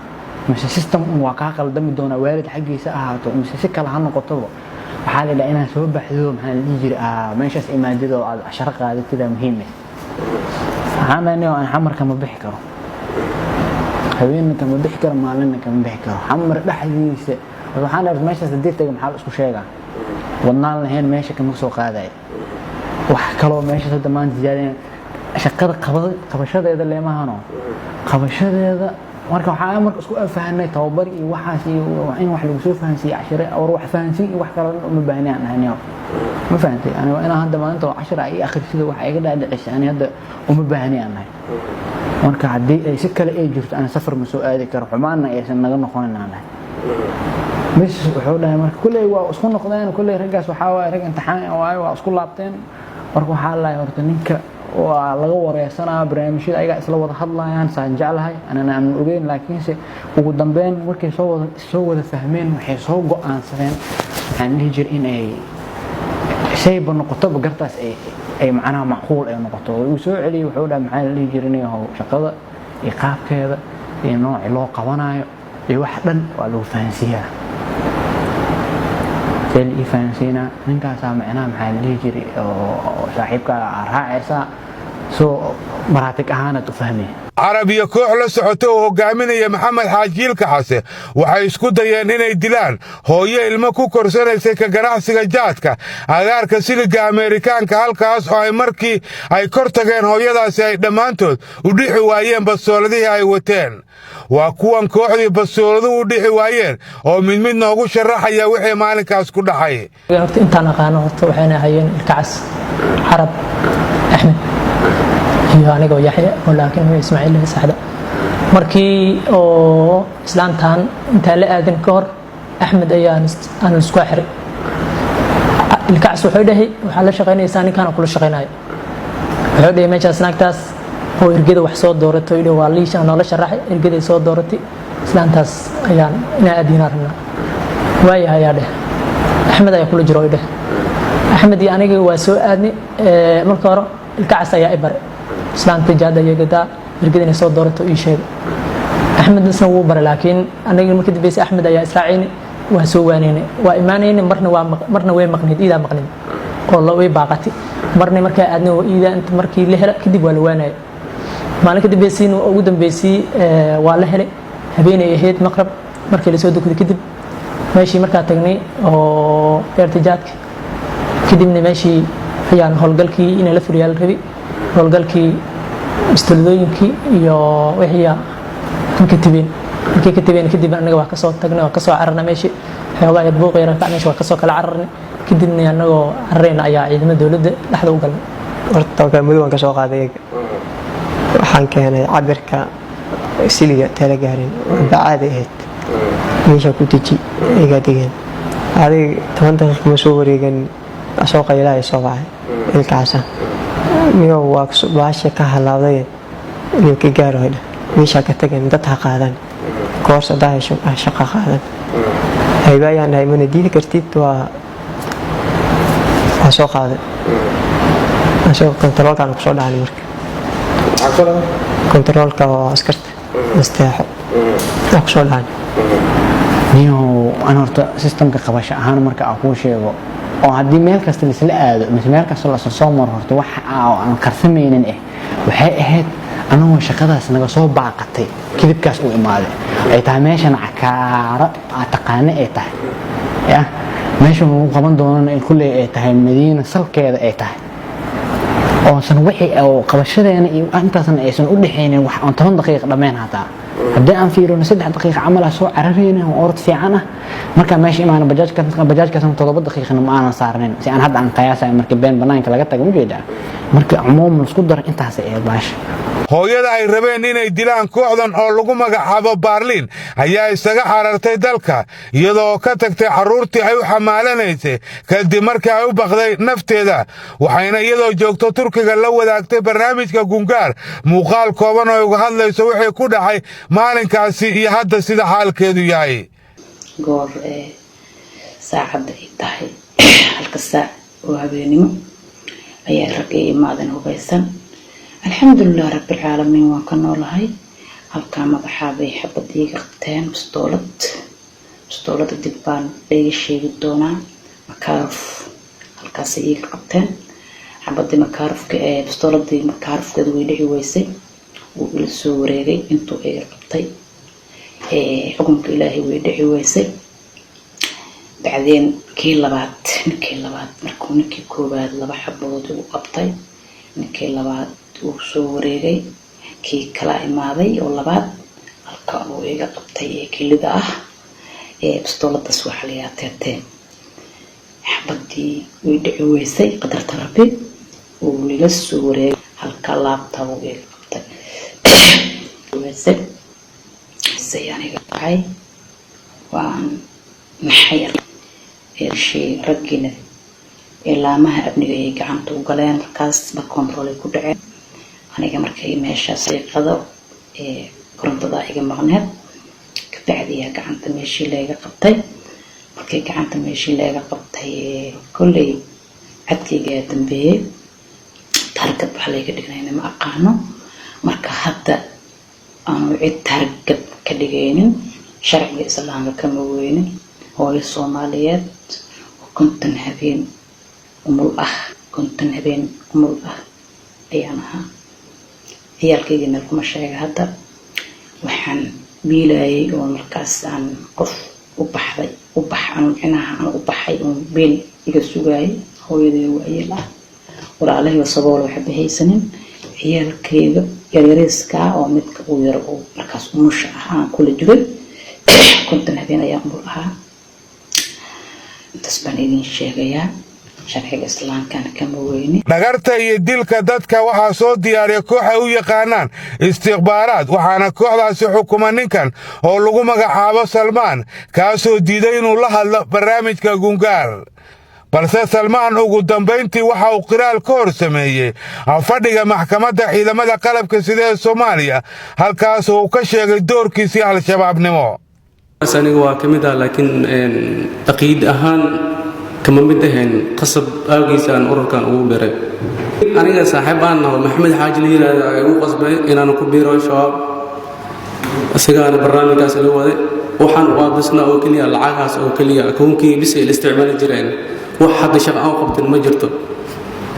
مش سيستم واقع قلدم دونا وارد حقي ساعات مش سكه لها نقطه وحالي لقينا سو بحثوا محل يجري ماشي امادده 10 قاعده كده مهمه انا انا حمر كما بحكره هوين كما بحكر مالنا كما بحكر حمر دحديسه waxaan arag meesha sadeetay maxaa isku sheegaa wadnaan lahayn meesha kama soo qaaday wax kale meesha dhammaan diyaareen shaqada qabashadeeda leemahano qabashadeeda marka waxa marka isku fahanay tababar iyo waxaas iyo in wax lagu soo fahansiyo 10 oo wax fahansiin iyo wax kale uma baahnaan ahaniyo ma fahantay ana waa inaan hadda maanta 10 ay akhrisida wax iga dhaadhicisay ani hadda uma baahnaan marka hadii ay si kale ay jirto ana safar ma soo aadi karo xumaana aysan naga noqonayna مش وحولها مرك كل واسكون نقدان كل رجاس وحاول رج امتحان waa isku laabteen marka waxa la hortaninka waa laga wareysana barnaamijyada ayaga isla wada hadlayaan saan jeclahay anana aan ogeyn laakiin se ugu dambeyn markay soo wada fahmeen waxay soo go'aansadeen waxaan dhijir in ay shay noqoto gartaas ay macnaha macquul ay noqoto uu soo celiyay wuxuu dhahay maxaa la dhijir inay shaqada iyo qaabkeeda iyo nooc loo qabanayo iyo wax dhan waa lagu fahansiyaa سيل إفانسينا نكا سامعنا محل ليجري صاحبك راعيسا سو مراتك أهانة تفهمي عربية koox la socota oo hogaaminaya maxamed xaajiil kaxase waxay isku dayeen inay dilaan hooyo ilmo ku korsanaysay ka ganacsiga jaadka agaarka siliga Ameerikaanka halkaas oo ay markii ay kor tageen hooyadaasi ay dhamaantood u dhixi waayeen basooladii ay wateen waa kuwan kooxdii basooladu u dhixi waayeen oo mid noogu sharaxaya wixii maalinkaas ku dhaxay intaan aqaano horta waxayna hayeen ilkaas Arab Ahmed iyo aniga Yaxya laakiin way Ismaaciil saxda markii oo islaantan inta la aadan ka hor Ahmed ayaan isku xiray ilkaas wuxuu dhahay waxa la shaqeynaysaa ninkan kula shaqeynayo wuxuu dhahay meeshaas naagtaas oo irgada wax soo dooratay iyo waa liisha nolol sharaxay irgada soo dooratay islaantaas ayaan ina adinarna way hayade Ahmed ayaa kula jiro dhahay Ahmed iyo aniga waa soo aadni marka hore ilkaas ayaa ibar islaanta jaada yagada irgada soo dooratay ii sheeg Ahmed isna wuu bar laakiin aniga markii dibeysa Ahmed ayaa israacin waa soo waaneenay waa iimaanayeen marna way maqnid ida maqnid oo la way baaqati marna marka aadna oo ida inta markii la hela kadib waa la waanay maalinka dibeysiin ugu dambeysii waa la helay habeenay ahayd maqrab markii la soo dukay kadib meeshii marka tagnay oo irtijaadki kadibna meeshii ayaan howlgalkii in la furiyaal rabi howlgalkii istuudooyinkii iyo wixii ka tibin markii ka tibeen kadib anaga waa kasoo tagnay waa kasoo cararnay meeshii xoogaa yar buuq yar ka meesha waa kasoo kala cararnay kadibna anagoo cararayna ayaa ciidamada dowladda dhexda u galnay horta muddo waan ka soo qaaday waxaan keenay cabirka siliga tala gaarin bacaad ahayd meesha ku deji iga digeen adig 10 daqiiqo ma soo wareegan asoo qaylahay soo baxay ilkaasa miyo waa baasha ka halaaday inuu ka gaaro meesha ka tageen dad ha qaadan koorsa daasho shaqo qaadan haybayaan ay mana diidi kartid waa soo qaaday asoo kontaroolkan ku soo dhacay marka kontaroolka oo askarta mastaaxo ku soo dhacay niyo aan horta systemka qabasho ahaan marka aan ku sheego oo haddii meel kasta la isla aado mise meel kasta la soo maro horta wax aan karsamaynin waxay ahayd anagoo shaqadaas naga soo baaqatay kidibkaas u imaaday ay tahay meeshan cakaara taqaane ay tahay ya meesha lagu qaban doonana in kulley ay tahay madiina salkeeda ay tahay oo san wixii oo qabashadeena iyo intaasna aysan u dhaxaynin wax aan 10 daqiiqo dhameen hataa haddii aan fiirino 3 daqiiqo camal ah soo cararayna oo orod fiican ah marka meesha imaana bajaajka 7 daqiiqana ma aanan saarnayn si aan hadda aan qiyaasay marka been banaanka laga tago ujeedaa marka umuum isku dar intaas ay baash hooyada ay rabeen inay dilaan kooxdan oo lagu magacaabo Baarliin ayaa isaga xarartay dalka iyadoo ka tagtay carruurtii ay u xamaalanaysay kadib markii ay u baqday nafteeda waxayna iyadoo joogto Turkiga la wadaagtay barnaamijka Gungaar muuqaal kooban oo uga hadlayso wixii ku dhacay maalinkaasi iyo hadda sida xaalkeedu yahay goor saacada ay tahay halka saac oo habeenimo ayaa ragay imaadan hubaysan alxamdulilah rabbil caalamiin waan ka noolahay halka madaxaabay xabadiga qabteen bistoolada dib baan iga sheegi doonaa makaaruf halkaas iga qabteen xabadii makaarufka bistooladii makaarufkeedu way dhici weysay wuu ila soo wareegay intuu iga qabtay xukunka ilaahay way dhici weysay bacdeen kii labaad markuu ninkii koobaad 2 xabadood ugu qabtay ninkii labaad uu soo wareegay kii kala imaaday oo labaad halka uu iga qabtay kilida ah bistooladaas waxa la yaateetay xabadii way dhici weysay qadarta rabbi uu ila soo wareegay halka laabta uu iga qabtay weysay sayaniga ay waan maxay shay ragina ilaamaha abniga ay gacanta u galeen markaas ba control ku dhacay aniga markay meesha sayqado korontada iga maqneed ka bacdiya gacanta meeshii laga qabtay markay gacanta meeshii laga qabtay kulay adkayga dambeeyay targad waxa laga dhignayna ma aqaano marka hadda aan cid targad ka dhigaynin sharciga islaamka kama weynin hooyo Soomaaliyeed konton habeen umul ah ayaan ahaa ciyaalkayga meel kuma sheega hadda waxaan biilayay oo markaas aan qof u baxay oo beel iga sugayay hooyadii waayeel ah walaalahay sabool waxa bahaysanin ciyaalkayga yaryariska oo midka uu yar oo markaas umusha ah kula jiray konton habeen ayaan umul ahaa intaas baan idin sheegayaa sharciga islaamka kama weynin dhagarta iyo dilka dadka waxaa soo diyaariya koox ay u yaqaanaan istikhbaaraad waxaana kooxdaasi xukuma ninkan oo lagu magacaabo Salmaan kaasoo diiday inuu la hadlo barnaamijka Gungaar balse Salmaan ugu dambeyntii waxa uu qiraal ka hor sameeyay fadhiga maxkamadda ciidamada qalabka sida ee Soomaaliya halkaas uu ka sheegay doorkiisa al-shabaabnimo aniga waa kamid ah laakiin aqiid ahaan kama mid ahayn qasab aagiisa aan ururkan ugu biray aniga saaxiib aan nahay maxamed xaaji liiraada ay u qasbay inaan ku biiro shabaab asigaana barnaamijkaas la waday waxaan waabisna oo kaliya lacagaas oo kaliya akoonkii bis ay isticmaali jireen wax hadda shaqo aan qabtin ma jirto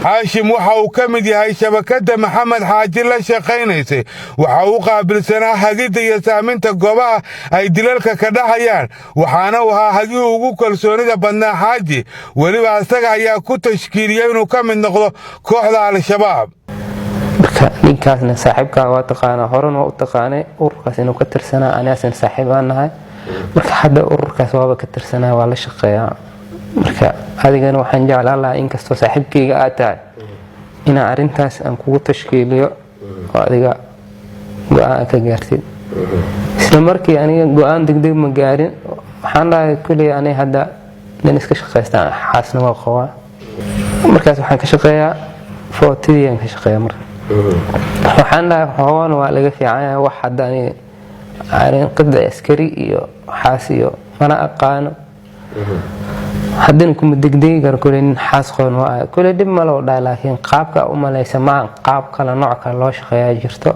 Haashim waxa uu ka mid yahay shabakada Maxamed Xaaji la shaqeynaysa waxa uu qaabilsanaa hagida iyo saaminta goobaha ay dilalka ka dhacayaan waxaana uu ahaa hagii ugu kalsoonida badnaa Xaaji waliba asaga ayaa ku tashkiiliyay inuu ka mid noqdo kooxda al-shabaab marka ninkaasna saaxiibkaa waa taqaanaa horena waa u taqaanay ururkaas inuu ka tirsanaa anaasan saaxiib aan nahay marka hadda ururkaas waaba ka tirsanaa waa la shaqeeyaa marka adigana waxaan jeclaan lahaa inkastoo saaxiibkayga aad tahay inaan arrintaas aan kugu tashkiiliyo oo adiga go-aan ka gaartid isla markii aniga go-aan degdeg ma gaarin waxaan dhahay kuley aniga hadda nin iska shaqaystaan xaasna waa qabaa markaas waxaan ka shaqeeyaa footidiyaan ka shaqeeyaa marka waxaan dhahay hoowana waa laga fiican wax hadda aniga arrin qidda askari iyo xaas iyo mana aqaano haddana kuma degdegi karo kuley nin xaas qoon waa kuley dhib ma loo dhahay laakiin qaabka u malaysa maan qaab kale nooc kale loo shaqeeyaa jirto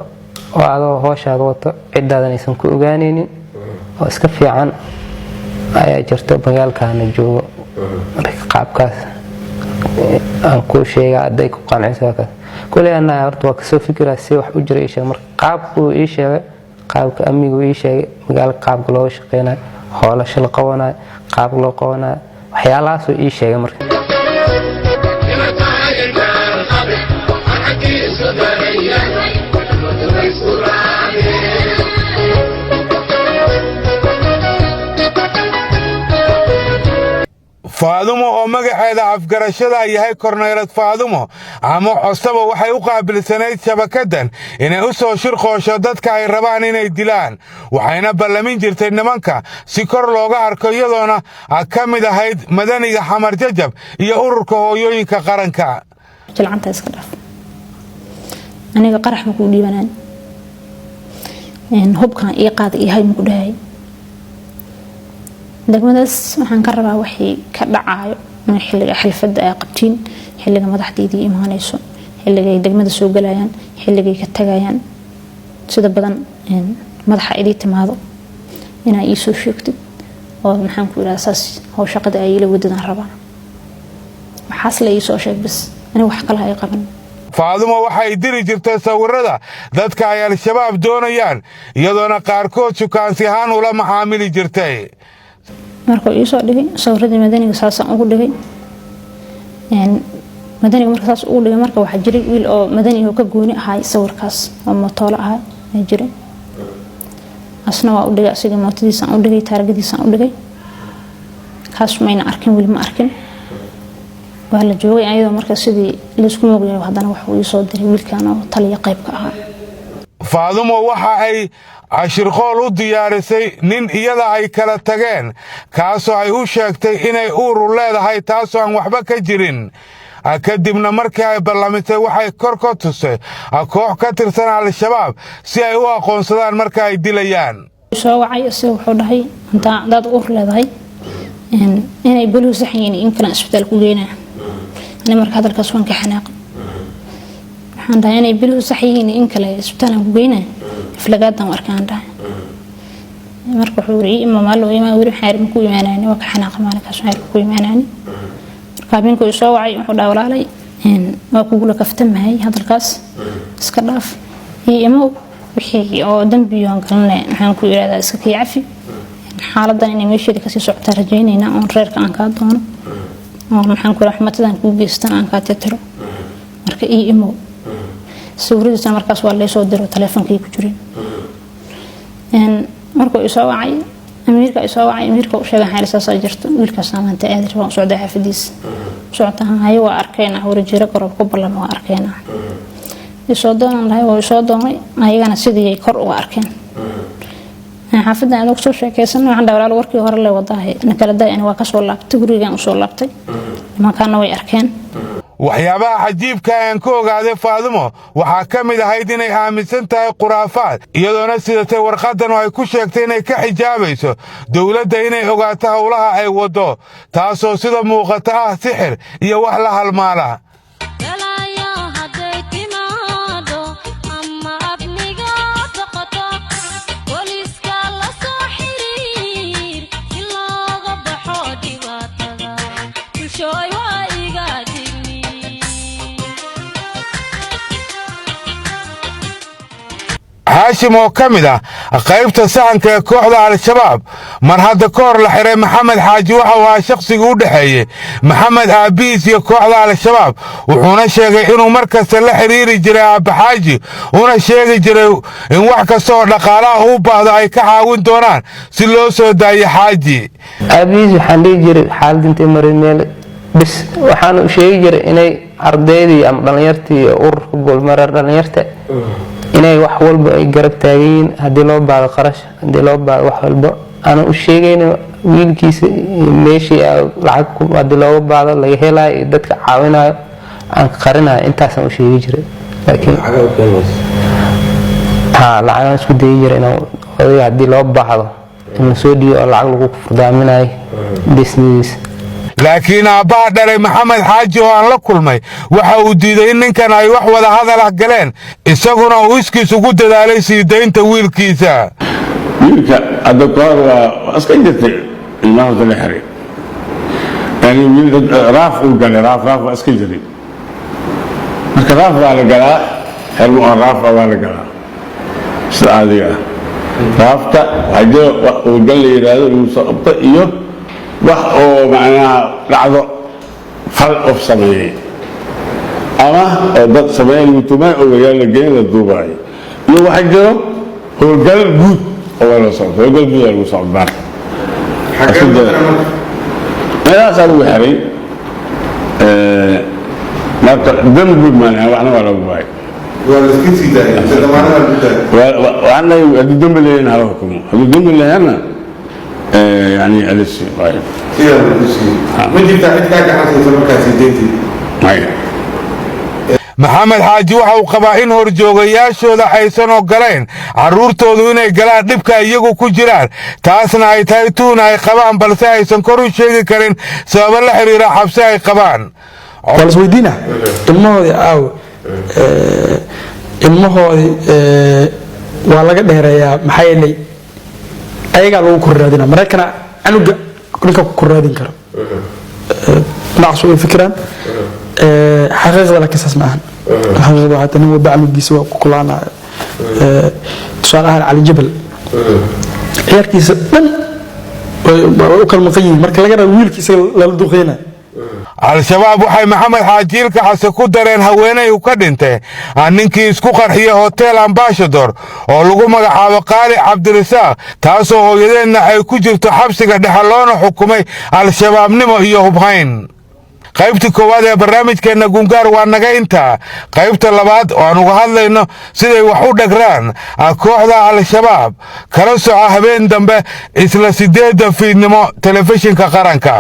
oo adoo hooshaada wato ciddaadan aysan ku ogaanaynin oo iska fiican ayaa jirto magaalkaana joogo marka qaabkaas aan kuu sheegaa hadday ku qanciso kuley annaha horta waa kasoo fikiraa si wax u jira ii sheeg marka qaabkuu ii sheegay qaabka amnigu ii sheegay magaalo qaabka looga shaqeynayo hoolasho la qabanayo qaab loo qabanayo waxyaalahaasuu ii sheegay marka faadumo oo magaceeda afgarashada yahay korneylad faadumo ama cosaba waxay u qaabilsanayd shabakadan inay u soo shirqoosho dadka ay rabaan inay dilaan waxayna ballamin jirtay nimanka si kor looga arko iyadoona ka mid ahayd madaniga xamar jajab iyo ururka hooyooyinka qaranka jilcanta iska dhaaf aniga qarax ma ku dhiibanaan hubkan ii qaada yahay ma ku dhahay degmadaas waxaan ka rabaa wixii ka dhacayo in xilliga xalfadda ay qabtiin xilliga madaxdeedii imaanayso xilliga ay degmada soo galayaan xilliga ay ka tagayaan sida badan madaxa idii timaado inaa ii soo sheegtid oo maxaan ku yiraahdaa saas hoo shaqada ay ila wadadaan rabaa waxaas la ii soo sheeg bas aniga wax kale ay qaban faadumo waxay diri jirtay sawirada dadka ay al-shabaab doonayaan iyadoona qaarkood sukaansi ahaan ula macaamili jirtay markuu ii soo dhigay sawiradii madaniga saasaan ugu dhigay madaniga marka saas ugu dhigay marka waxaa jiray wiil oo madaniga ka gooni ahay sawirkaas oo mootoolo ahaa ayaa jiray asna waa u dhigay asiga mootadiisaan u dhigay taargadiisaan u dhigay kaas mayna arkin weli ma arkin waa la joogay ayadoo marka sidii laisku moogyahay haddana waxuu ii soo diray wiilkan oo taliya qaybka ahaa faadumo waxa ay cashirqool u diyaarisay nin iyada ay kala tageen kaasoo ay u sheegtay inay uuru leedahay taasoo aan waxba ka jirin kadibna markii ay ballamisay waxay kor ka tusay koox ka tirsan al-shabaab si ay u aqoonsadaan marka ay dilayaan soo wacay isaga wuxuu dhahay haddaad uur leedahay inay buluhu saxyiin in kale isbitaal ku geynaa ani marka hadalkaas waan ka xanaaqay waxaan dhahay inay buluhu saxyiin in kale isbitaal ku geynaa iflagaadan arkaan dhahay marka wuxuu yiri ima maalo ima wiri xeer ma ku imaanayni waa ka xanaaqay maalinkaas xeer ku imaanayni marka binku soo wacay wuxuu dhahay walaalay waa kugu la kaftamahay hadalkaas iska dhaaf iyo wixii oo dambiyoon galnay waxaan ku yiraahdaa iska kiyafi xaaladan inay meesheeda ka sii socoto rajaynayna oo reerka aan ka doono oo maxaan ku raxmatadan ku geystan aan ka tirtiro marka imo sawiradiisa markaas waa la soo diray taleefankii ku jiray markuu isoo wacay amiirka u sheegay xaaladdaas ay jirto wiilkaas maanta aad rabaan socdaa xafadiis socdaan hay waa arkayna warjeero qarab ku ballan waa arkayna isoo doonan lahay oo isoo doonay ayagana sidii ay kor u arkeen xaafadda aan soo sheekaysan waxaan dhawraal warkii hore la wadahay kala day waa ka soo laabtay gurigan u soo laabtay nimankaana way arkeen waxyaabaha cajiibka aan ku ogaaday faadumo waxaa ka mid ahayd inay aaminsan tahay khuraafaad iyadoona sidatay warqadan oo ay ku sheegtay inay ka xijaabayso dowladda inay ogaato howlaha ay waddo taasoo sida muuqata ah sixir iyo wax la halmaala haashim oo ka mid ah qaybta sahanka ee kooxda al-shabaab mar hadda ka hor la xiray maxamed xaaji waxa uu ahaa shakhsigii u dhexeeyey maxamed aabihiis iyo kooxda al-shabaab wuxuuna sheegay inuu mar kasta la xiriiri jiray aabba xaaji una sheegi jiray in wax kasta oo dhaqaalaha u baahdo ay ka caawin doonaan si loo soo daayo xaaji. aabihiis waxaan dhihi jiray xaaladda intay maray meel bis waxaan u sheegi jiray inay ardaydii ama dhallinyartii ururka goolmareer dhallinyarta inay wax walba ay garab taagan haddii loo baado qarash haddii loo baado wax walba ana u sheegayna wiilkiisa meeshii lacag haddii looga baado laga helayo dadka caawinayo aan qarinayo intaasaan u sheegi jiray laakiin lacagaan isku dayi jiray inaan odayga haddii loo baahdo in la soo dhiibo oo lacag lagu furdaaminayo dhismadiisa. laakiin aabbaha dhalay maxamed xaaji oo aan la kulmay waxa uu diiday in ninkan ay wax wada hadal ah galeen isaguna uu iskiis ugu dadaalay sii daynta wiilkiisa. wiilka hadda kahor waa iska jirtay ilmaha horta la xiray yani wiil raaf uu galay raaf waa iska jiray marka raaf waa la galaa xermo oo raaf waa la galaa sida caadiga ah raafta waxaa jira uu gal la yidhaahdo inuu soo qabto iyo wax oo macnaha dhacdo fal of sameeyey ama oo dad sameeyey mutumay oo wagaal la geyn la duubaayo iyo waxaa jiro howlgal guud oo la socdo howlgal guud lagu socdo meelahaasaa lagu xiray marka dam guud maanaha waxna waa lagu waayay waxna haddii dambi leeyahin hala hukumo haddii dambi leeyahanna يعني أليس طيب من جبت عندك عشان تمركز دينتي maxamed xaaji waxa uu qabaa in horjoogayaashooda aysan ogolayn carruurtoodu inay galaan dhibka iyagu ku jiraan taasna ay tahay tuun ay qabaan balse aysan kor u sheegi karin sababo la xiriira xabsi ay qabaan. waa la isweydiina ilmahoodii aaw ilmahoodii waa laga dheereeyaa maxaa yeelay ayagaa lagu korraadina maraykana canuga ninka ku korraadin karo nacsu ay fikiraan xaqiiqda laakiin saas ma ahan xaqiiqda waxaa tan wadda canugiisa waa ku kulaanaya tusaale ahaan cali jabal ciyaarkiisa dhan way u kala maqan yihiin marka laga rabo wiilkiisa lala duqeynayo. al-shabaab waxay maxamed xaaji ilka xase ku dareen haweenay u ka dhintay ninkii isku qarxiyey hotel ambashador oo lagu magacaabo qaali cabdirasaaq taasoo hooyadeedna ay ku jirto xabsiga dhexe loona xukumay al-shabaabnimo iyo hubhayn. qaybtii koowaad ee barnaamijkeenna gungaar waa naga intaa qaybta labaad oo aan uga hadlayno siday wax u dhagraan kooxda al-shabaab kala soco habeen dambe isla 8 fiidnimo telefishinka qaranka.